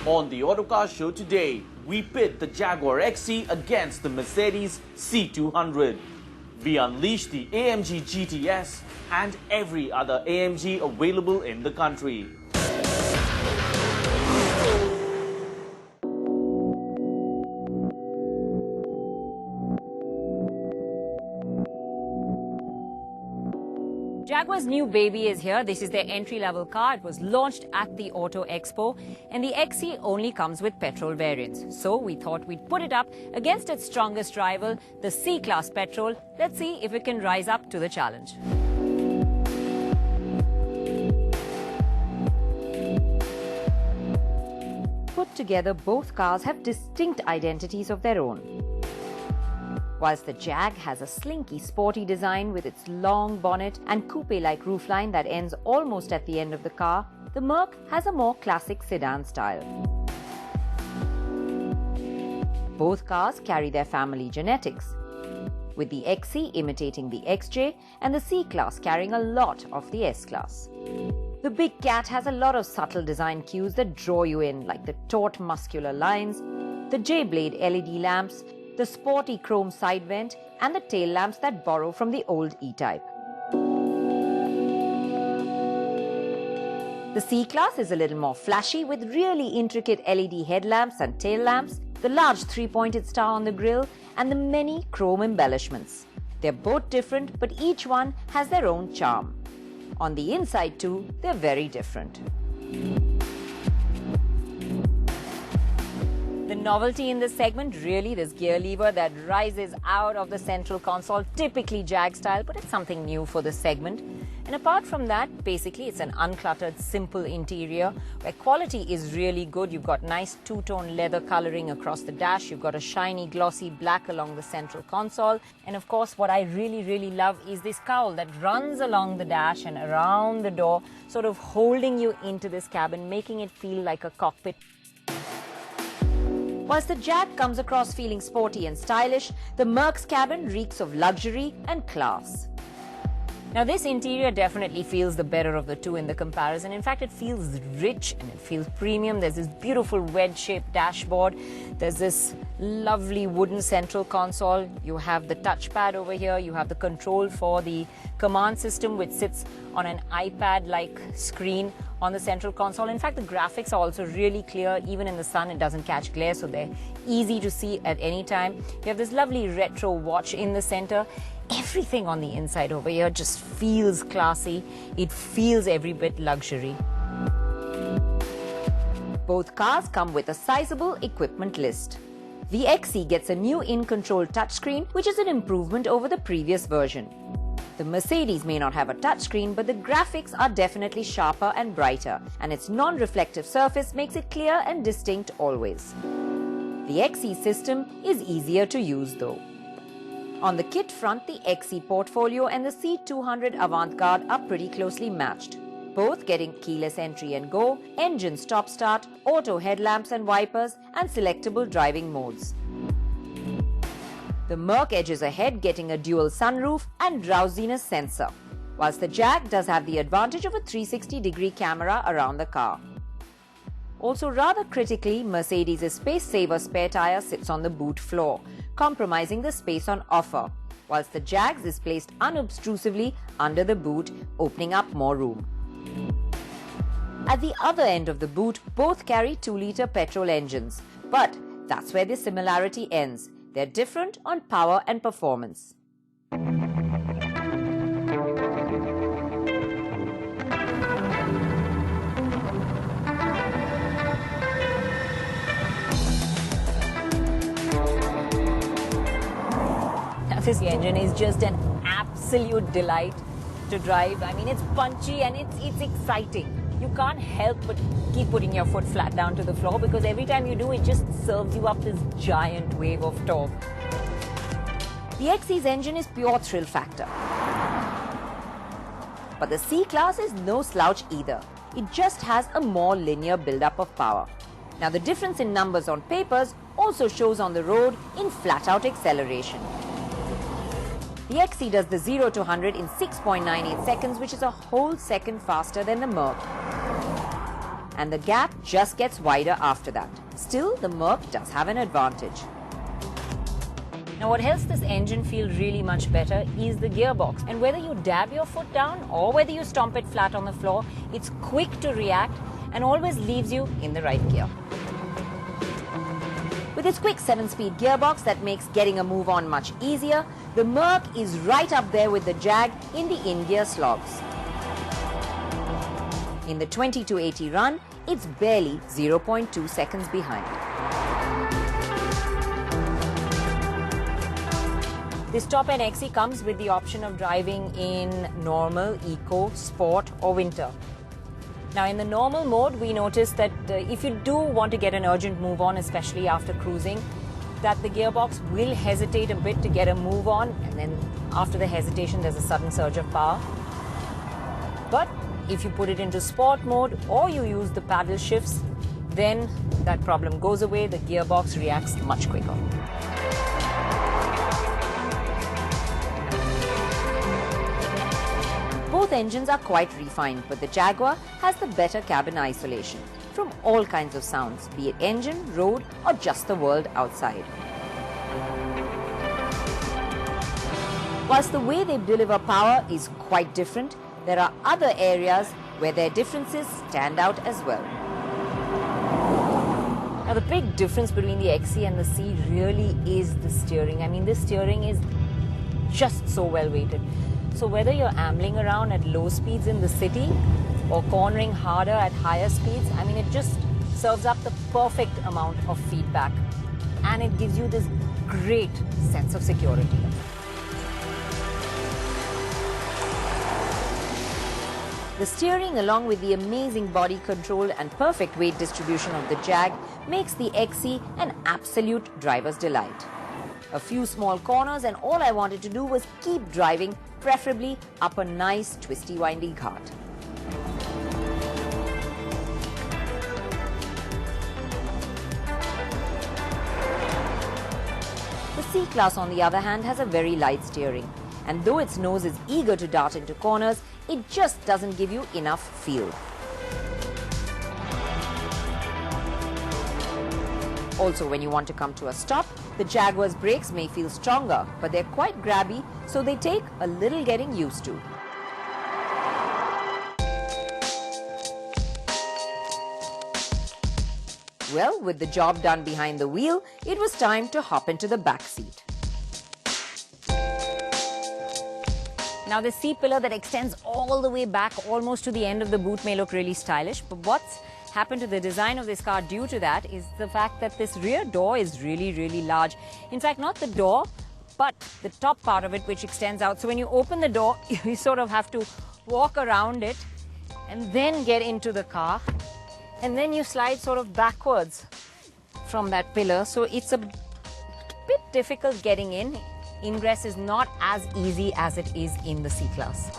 On the Autocar show today, we pit the Jaguar XC against the Mercedes C200. We unleash the AMG GTS and every other AMG available in the country. Jaguar's new baby is here. This is their entry-level car. It was launched at the Auto Expo, and the XC only comes with petrol variants. So we thought we'd put it up against its strongest rival, the C-Class petrol. Let's see if it can rise up to the challenge. Put together, both cars have distinct identities of their own. Whilst the Jag has a slinky, sporty design with its long bonnet and coupe-like roofline that ends almost at the end of the car, the Merc has a more classic sedan style. Both cars carry their family genetics, with the XC imitating the XJ and the C-Class carrying a lot of the S-Class. The Big Cat has a lot of subtle design cues that draw you in, like the taut muscular lines, the J-Blade LED lamps, the sporty chrome side vent, and the tail lamps that borrow from the old E-Type. The C-Class is a little more flashy with really intricate LED headlamps and tail lamps, the large three-pointed star on the grille, and the many chrome embellishments. They're both different, but each one has their own charm. On the inside too, they're very different. The novelty in this segment, really, this gear lever that rises out of the central console, typically Jag style, but it's something new for this segment. And apart from that, basically it's an uncluttered, simple interior where quality is really good. You've got nice two-tone leather coloring across the dash. You've got a shiny, glossy black along the central console. And of course, what I really love is this cowl that runs along the dash and around the door, sort of holding you into this cabin, making it feel like a cockpit. Whilst the Jag comes across feeling sporty and stylish, the Merc's cabin reeks of luxury and class. Now this interior definitely feels the better of the two in the comparison. In fact, it feels rich and it feels premium. There's this beautiful wedge-shaped dashboard. There's this lovely wooden central console. You have the touchpad over here. You have the control for the command system, which sits on an iPad-like screen on the central console. In fact, the graphics are also really clear. Even in the sun, it doesn't catch glare, so they're easy to see at any time. You have this lovely retro watch in the center. Everything on the inside over here just feels classy. It feels every bit luxury. Both cars come with a sizable equipment list. The XC gets a new in-control touchscreen, which is an improvement over the previous version. The Mercedes may not have a touchscreen, but the graphics are definitely sharper and brighter, and its non-reflective surface makes it clear and distinct always. The XC system is easier to use though. On the kit front, the XC portfolio and the C200 Avantgarde are pretty closely matched, both getting keyless entry and go, engine stop-start, auto headlamps and wipers, and selectable driving modes. The Merc edges ahead, getting a dual sunroof and drowsiness sensor, whilst the Jag does have the advantage of a 360-degree camera around the car. Also rather critically, Mercedes' space-saver spare tire sits on the boot floor, compromising the space on offer, whilst the Jag's is placed unobtrusively under the boot, opening up more room. At the other end of the boot, both carry 2-litre petrol engines, but that's where the similarity ends. They're different on power and performance. Now this engine is just an absolute delight to drive. I mean, it's punchy and it's exciting. You can't help but keep putting your foot flat down to the floor because every time you do, it just serves you up this giant wave of torque. The XC's engine is pure thrill factor. But the C-Class is no slouch either. It just has a more linear build-up of power. Now the difference in numbers on papers also shows on the road in flat-out acceleration. The XC does the 0 to 100 in 6.98 seconds, which is a whole second faster than the Merc. and the gap just gets wider after that. Still, the Merc does have an advantage. Now, what helps this engine feel really much better is the gearbox. And whether you dab your foot down or whether you stomp it flat on the floor, it's quick to react and always leaves you in the right gear. With its quick 7-speed gearbox that makes getting a move on much easier, the Merc is right up there with the Jag in the in-gear slogs. In the 20 to 80 run, it's barely 0.2 seconds behind. This top-end XE comes with the option of driving in normal, eco, sport or winter. Now in the normal mode, we noticed that if you do want to get an urgent move on, especially after cruising, that the gearbox will hesitate a bit to get a move on, and then after the hesitation there's a sudden surge of power. But if you put it into sport mode or you use the paddle shifts, then that problem goes away, the gearbox reacts much quicker. Both engines are quite refined, but the Jaguar has the better cabin isolation from all kinds of sounds, be it engine, road or just the world outside. Whilst the way they deliver power is quite different, there are other areas where their differences stand out as well. Now the big difference between the XE and the C really is the steering. I mean, this steering is just so well weighted. So whether you're ambling around at low speeds in the city or cornering harder at higher speeds, I mean, it just serves up the perfect amount of feedback, and it gives you this great sense of security. The steering, along with the amazing body control and perfect weight distribution of the Jag, makes the XE an absolute driver's delight. A few small corners and all I wanted to do was keep driving, preferably up a nice twisty windy ghat. The C-Class on the other hand has a very light steering, and though its nose is eager to dart into corners, it just doesn't give you enough feel. Also, when you want to come to a stop, the Jaguar's brakes may feel stronger, but they're quite grabby, so they take a little getting used to. Well, with the job done behind the wheel, it was time to hop into the back seat. Now, the C-pillar that extends all the way back almost to the end of the boot may look really stylish, but what's happened to the design of this car due to that is the fact that this rear door is really large. In fact, not the door, but the top part of it, which extends out. So when you open the door, you sort of have to walk around it and then get into the car, and then you slide sort of backwards from that pillar. So it's a bit difficult getting in. Ingress is not as easy as it is in the C-Class.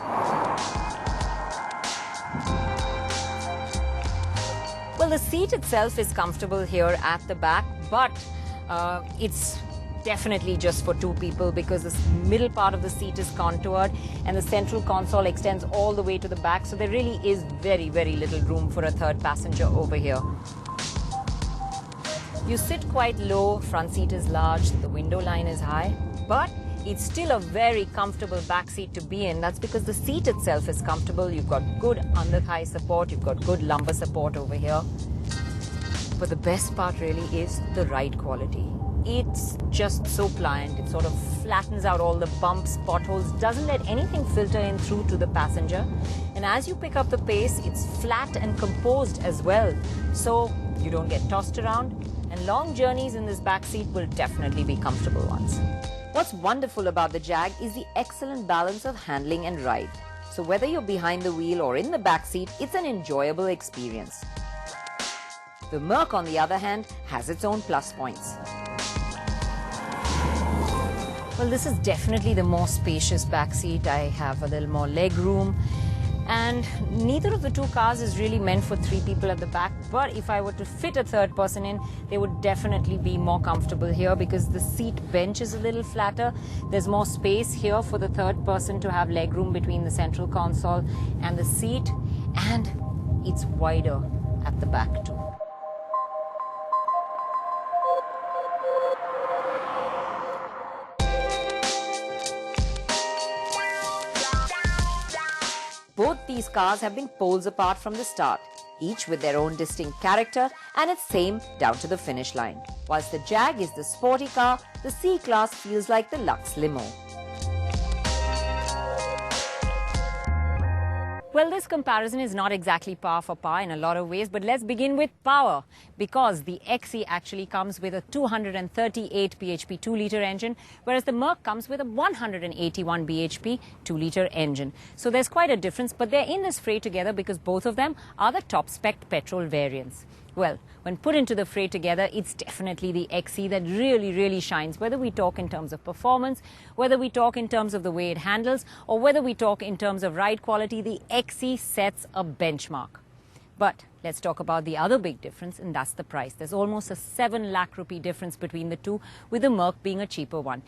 Well, the seat itself is comfortable here at the back, but it's definitely just for two people because the middle part of the seat is contoured and the central console extends all the way to the back, so there really is very little room for a third passenger over here. You sit quite low, front seat is large, the window line is high, but it's still a very comfortable back seat to be in. That's because the seat itself is comfortable. You've got good under-thigh support, you've got good lumbar support over here. But the best part really is the ride quality. It's just so pliant. It sort of flattens out all the bumps, potholes, doesn't let anything filter in through to the passenger. And as you pick up the pace, it's flat and composed as well. So you don't get tossed around. And long journeys in this back seat will definitely be comfortable ones. What's wonderful about the Jag is the excellent balance of handling and ride. So whether you're behind the wheel or in the back seat, it's an enjoyable experience. The Merc, on the other hand, has its own plus points. Well, this is definitely the more spacious back seat. I have a little more leg room. And neither of the two cars is really meant for three people at the back, but if I were to fit a third person in, they would definitely be more comfortable here because the seat bench is a little flatter. There's more space here for the third person to have leg room between the central console and the seat, and it's wider. at the back too. Both these cars have been poles apart from the start, each with their own distinct character, and it's same down to the finish line. Whilst the Jag is the sporty car, the C-Class feels like the Lux limo. Well, this comparison is not exactly par for par in a lot of ways, but let's begin with power, because the XE actually comes with a 238 bhp 2-litre engine, whereas the Merc comes with a 181 bhp 2-litre engine. So there's quite a difference, but they're in this fray together because both of them are the top-spec petrol variants. Well, when put into the fray together, it's definitely the XE that really shines, whether we talk in terms of performance, whether we talk in terms of the way it handles, or whether we talk in terms of ride quality, the XE sets a benchmark. But let's talk about the other big difference, and that's the price. There's almost a 7 lakh rupee difference between the two, with the Merc being a cheaper one,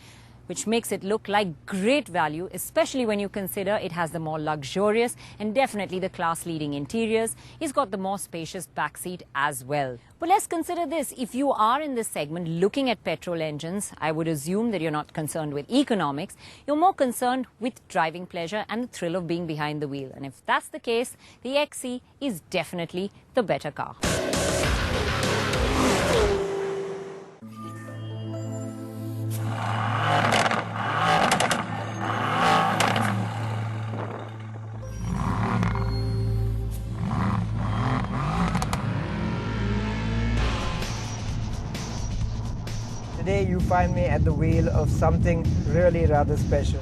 which makes it look like great value, especially when you consider it has the more luxurious and definitely the class-leading interiors. It's got the more spacious backseat as well. But let's consider this. If you are in this segment looking at petrol engines, I would assume that you're not concerned with economics. You're more concerned with driving pleasure and the thrill of being behind the wheel. And if that's the case, the XE is definitely the better car. Today you find me at the wheel of something really rather special.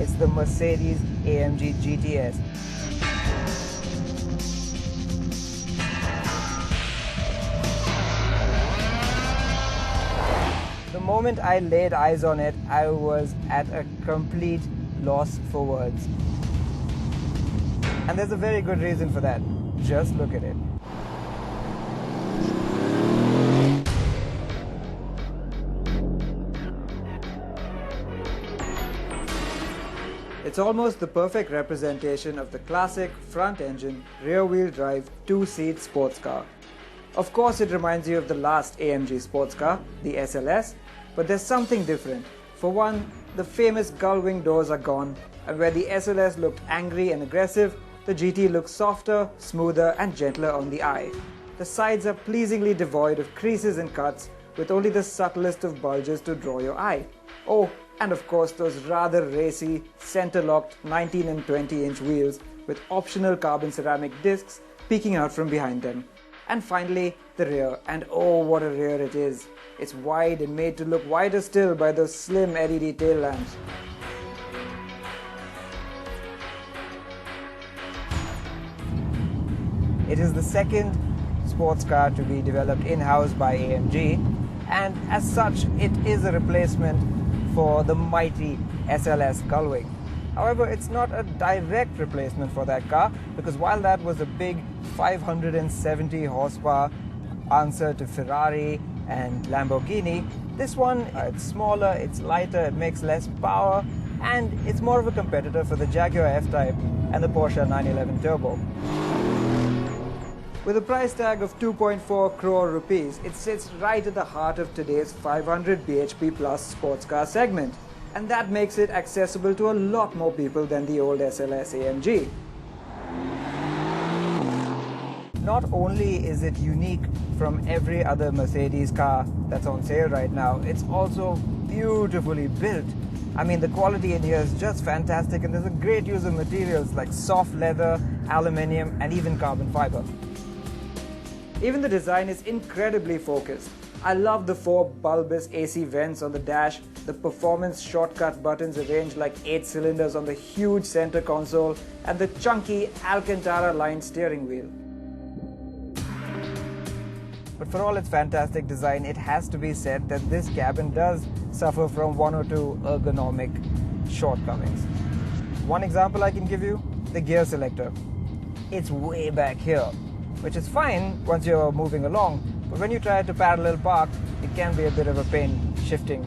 It's the Mercedes AMG GTS. The moment I laid eyes on it, I was at a complete loss for words. And there's a very good reason for that. Just look at it. It's almost the perfect representation of the classic front-engine, rear-wheel drive, 2-seat sports car. Of course, it reminds you of the last AMG sports car, the SLS, but there's something different. For one, the famous gull-wing doors are gone, and where the SLS looked angry and aggressive, the GT looks softer, smoother, and gentler on the eye. The sides are pleasingly devoid of creases and cuts, with only the subtlest of bulges to draw your eye. Oh, and of course those rather racy, center-locked 19 and 20-inch wheels with optional carbon ceramic discs peeking out from behind them. And finally, the rear, and oh what a rear it is. It's wide and made to look wider still by those slim LED tail lamps. It is the second sports car to be developed in-house by AMG, and as such it is a replacement for the mighty SLS gullwing. However, it's not a direct replacement for that car, because while that was a big 570 horsepower answer to Ferrari and Lamborghini, this one, it's smaller, it's lighter, it makes less power, and it's more of a competitor for the Jaguar F-Type and the Porsche 911 Turbo. With a price tag of 2.4 crore rupees, it sits right at the heart of today's 500 bhp plus sports car segment. And that makes it accessible to a lot more people than the old SLS AMG. Not only is it unique from every other Mercedes car that's on sale right now, it's also beautifully built. I mean, the quality in here is just fantastic, and there's a great use of materials like soft leather, aluminium, and even carbon fiber. Even the design is incredibly focused. I love the 4 bulbous AC vents on the dash, the performance shortcut buttons arranged like 8 cylinders on the huge center console, and the chunky Alcantara-lined steering wheel. But for all its fantastic design, it has to be said that this cabin does suffer from one or two ergonomic shortcomings. One example I can give you, the gear selector. It's way back here, which is fine once you're moving along, but when you try to parallel park, it can be a bit of a pain shifting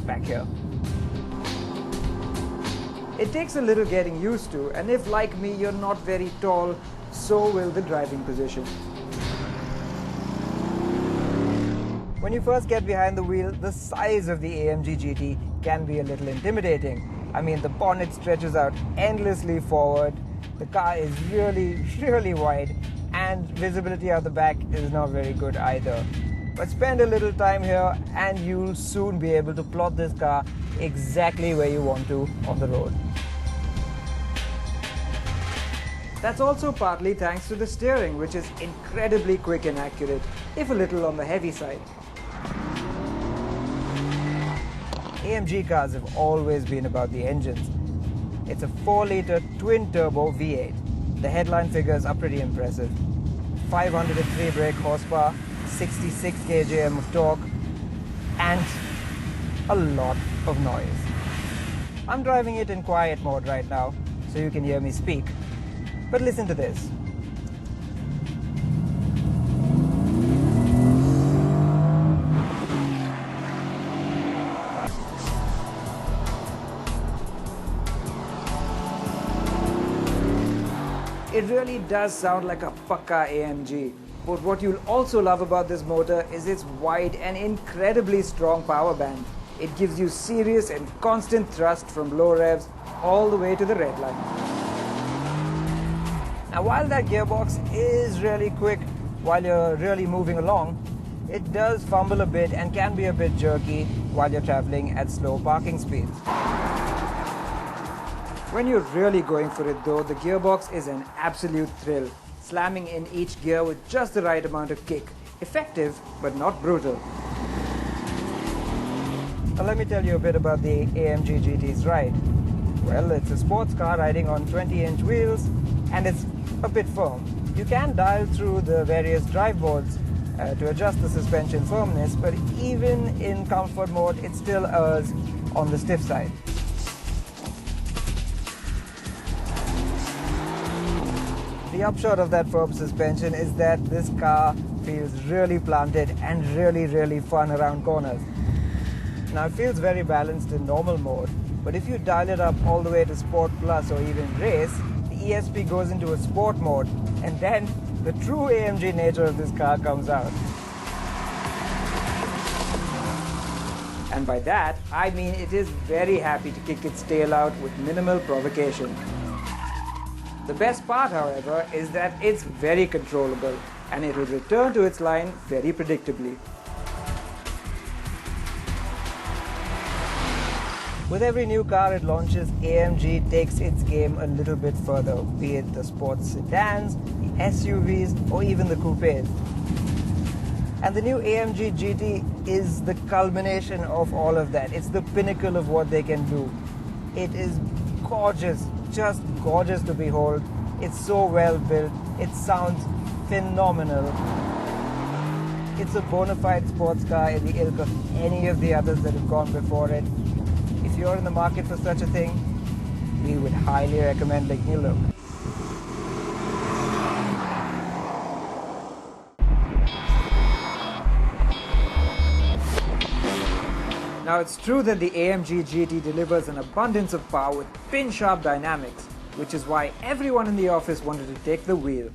back here. It takes a little getting used to, and if like me you're not very tall, so will the driving position. When you first get behind the wheel, the size of the AMG GT can be a little intimidating. I mean, the bonnet stretches out endlessly forward, the car is really wide, and visibility out the back is not very good either. But spend a little time here and you'll soon be able to plot this car exactly where you want to on the road. That's also partly thanks to the steering, which is incredibly quick and accurate, if a little on the heavy side. AMG cars have always been about the engines. It's a 4-litre twin-turbo V8. The headline figures are pretty impressive. 503 brake horsepower, 66 kgm of torque, and a lot of noise. I'm driving it in quiet mode right now, so you can hear me speak. But listen to this. It really does sound like a pakka AMG. But what you'll also love about this motor is its wide and incredibly strong power band. It gives you serious and constant thrust from low revs all the way to the red line. Now while that gearbox is really quick while you're really moving along, it does fumble a bit and can be a bit jerky while you're traveling at slow parking speeds. When you're really going for it though, the gearbox is an absolute thrill, slamming in each gear with just the right amount of kick. Effective, but not brutal. Now let me tell you a bit about the AMG GT's ride. Well, it's a sports car riding on 20-inch wheels, and it's a bit firm. You can dial through the various drive modes to adjust the suspension firmness, but even in comfort mode, it still errs on the stiff side. The upshot of that firm suspension is that this car feels really planted and really fun around corners. Now it feels very balanced in normal mode, but if you dial it up all the way to Sport Plus or even Race, the ESP goes into a sport mode, and then the true AMG nature of this car comes out. And by that, I mean it is very happy to kick its tail out with minimal provocation. The best part, however, is that it's very controllable and it will return to its line very predictably. With every new car it launches, AMG takes its game a little bit further, be it the sports sedans, the SUVs, or even the coupes. And the new AMG GT is the culmination of all of that. It's the pinnacle of what they can do. It is gorgeous, just gorgeous to behold. It's so well built. It sounds phenomenal. It's a bona fide sports car in the ilk of any of the others that have gone before it. If you're in the market for such a thing, we would highly recommend taking a look. Now it's true that the AMG GT delivers an abundance of power with pin-sharp dynamics, which is why everyone in the office wanted to take the wheel.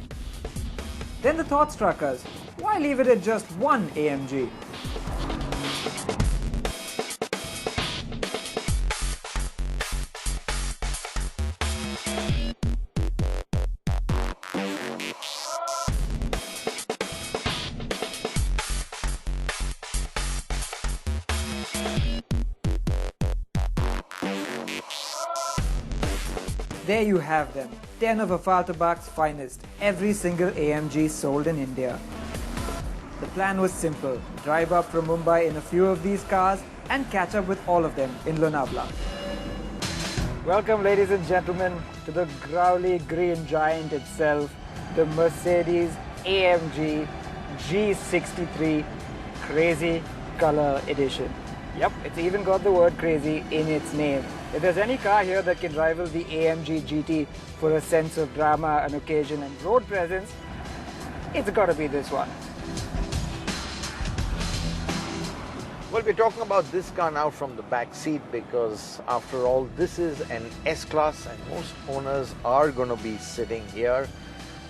Then the thought struck us, why leave it at just one AMG? There you have them, 10 of Affalterbach's finest, every single AMG sold in India. The plan was simple, drive up from Mumbai in a few of these cars and catch up with all of them in Lonavala. Welcome ladies and gentlemen to the growly green giant itself, the Mercedes AMG G63 Crazy Color Edition. Yep, it's even got the word crazy in its name. If there's any car here that can rival the AMG GT for a sense of drama, an occasion and road presence, it's got to be this one. Well, we're talking about this car now from the back seat because after all, this is an S-Class and most owners are going to be sitting here.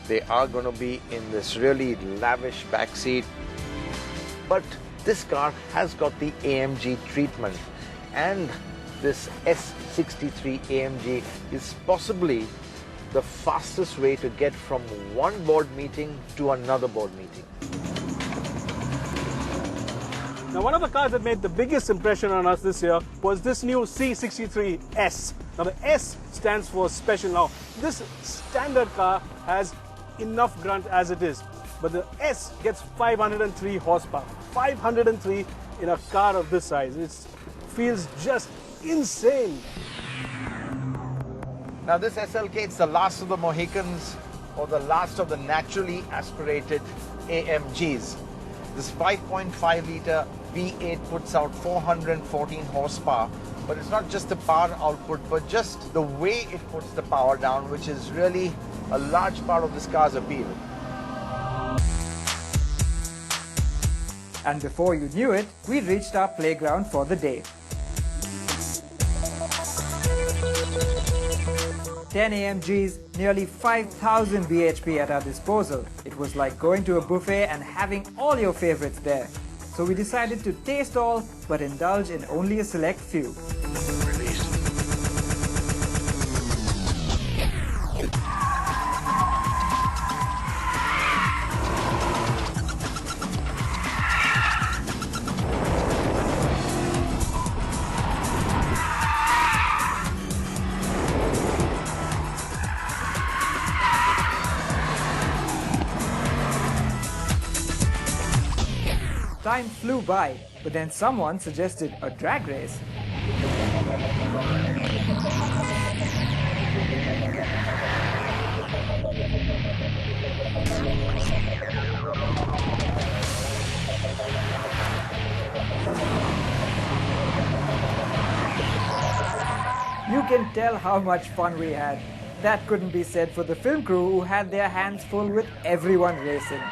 They are going to be in this really lavish back seat. But this car has got the AMG treatment, and this S63 AMG is possibly the fastest way to get from one board meeting to another board meeting. Now, one of the cars that made the biggest impression on us this year was this new C63 S. Now, the S stands for special. Now, this standard car has enough grunt as it is, but the S gets 503 horsepower. 503 in a car of this size. It feels just insane. Now, this SLK, it's the last of the Mohicans or the last of the naturally aspirated AMGs. This 5.5 litre V8 puts out 414 horsepower, but it's not just the power output, but just the way it puts the power down, which is really a large part of this car's appeal. And before you knew it, we reached our playground for the day. 10 AMGs, nearly 5,000 bhp at our disposal. It was like going to a buffet and having all your favorites there. So we decided to taste all, but indulge in only a select few. Time flew by, but then someone suggested a drag race. You can tell how much fun we had. That couldn't be said for the film crew who had their hands full with everyone racing.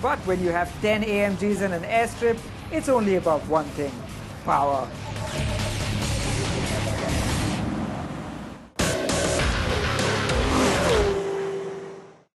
But when you have 10 AMGs and an airstrip, it's only about one thing: power.